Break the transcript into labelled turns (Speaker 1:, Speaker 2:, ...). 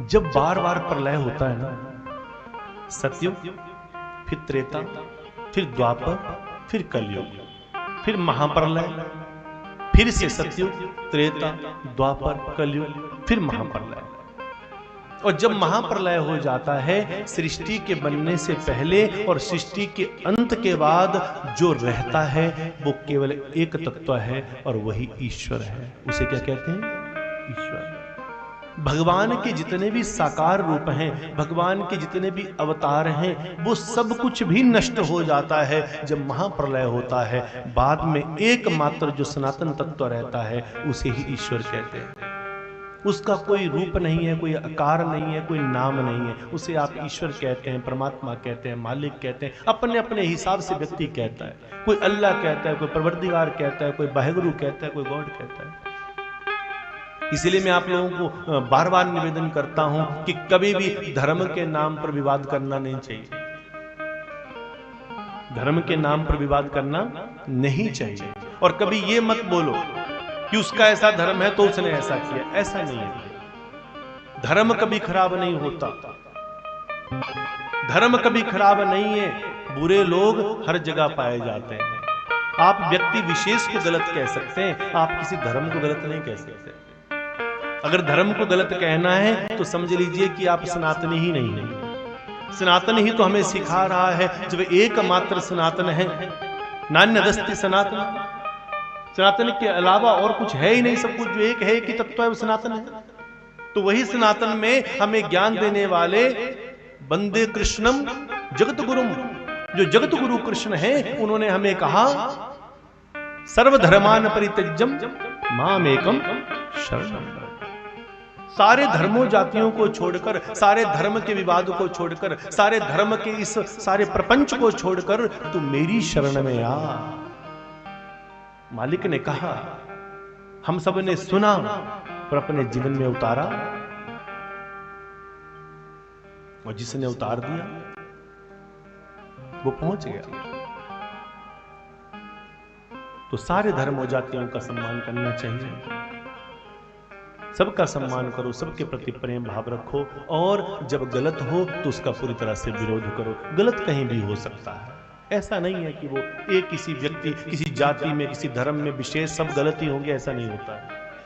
Speaker 1: जब बार बार प्रलय होता है ना, सतयुग, फिर त्रेता, फिर द्वापर, फिर कलयुग, फिर महाप्रलय, फिर से सतयुग, त्रेता, द्वापर, कलयुग, फिर महाप्रलय। और जब महाप्रलय हो जाता है, सृष्टि के बनने से पहले और सृष्टि के अंत के बाद जो रहता है वो केवल एक तत्व है और वही ईश्वर है। उसे क्या कहते हैं? ईश्वर। भगवान के जितने भी साकार रूप हैं, भगवान के जितने भी अवतार हैं, वो सब कुछ भी नष्ट हो जाता है जब महाप्रलय होता है। बाद में एकमात्र जो सनातन तत्व रहता है उसे ही ईश्वर कहते हैं। उसका कोई रूप नहीं है, कोई आकार नहीं है, कोई नाम नहीं है। उसे आप ईश्वर कहते हैं, परमात्मा कहते हैं, मालिक कहते हैं। अपने अपने हिसाब से व्यक्ति कहता है। कोई अल्लाह कहता है, कोई परवरदिगार कहता है, कोई वाहेगुरु कहता है, कोई गॉड कहता है। इसलिए मैं आप लोगों को बार बार निवेदन करता हूं कि कभी भी धर्म के नाम पर विवाद करना नहीं चाहिए। धर्म के नाम पर विवाद करना नहीं चाहिए। और कभी ये मत बोलो कि उसका ऐसा धर्म है तो उसने ऐसा किया। ऐसा नहीं है। धर्म कभी खराब नहीं होता। धर्म कभी खराब नहीं है। बुरे लोग हर जगह पाए जाते हैं। आप व्यक्ति विशेष को गलत कह सकते हैं, आप किसी धर्म को गलत नहीं कह सकते। अगर धर्म को गलत कहना है तो समझ लीजिए कि आप सनातनी ही नहीं है। सनातन ही तो हमें सिखा रहा है, जब एकमात्र सनातन है, नान्यदस्ति सनातन। सनातन के अलावा और कुछ है ही नहीं। सब कुछ जो एक है, एक ही तत्व है, वो सनातन है। तो वही सनातन में हमें ज्ञान देने वाले वंदे कृष्णम जगत गुरुम, जो जगत गुरु कृष्ण हैं, उन्होंने हमें कहा सर्वधर्मान परित्यज्यम मामेकम शरणम। सारे धर्मों जातियों को छोड़कर, सारे धर्म के विवाद को छोड़कर, सारे धर्म के इस सारे प्रपंच को छोड़कर तू मेरी शरण में आ। मालिक ने कहा, हम सब ने सुना पर अपने जीवन में उतारा, और जिसने उतार दिया वो पहुंच गया। तो सारे धर्मों जातियों का सम्मान करना चाहिए। सबका सम्मान करो, सबके प्रति प्रेम भाव रखो, और जब गलत हो तो उसका पूरी तरह से विरोध करो। गलत कहीं भी हो सकता है। ऐसा नहीं है कि वो एक किसी व्यक्ति, किसी जाति में, किसी धर्म में विशेष सब गलत ही होंगे, ऐसा नहीं होता है।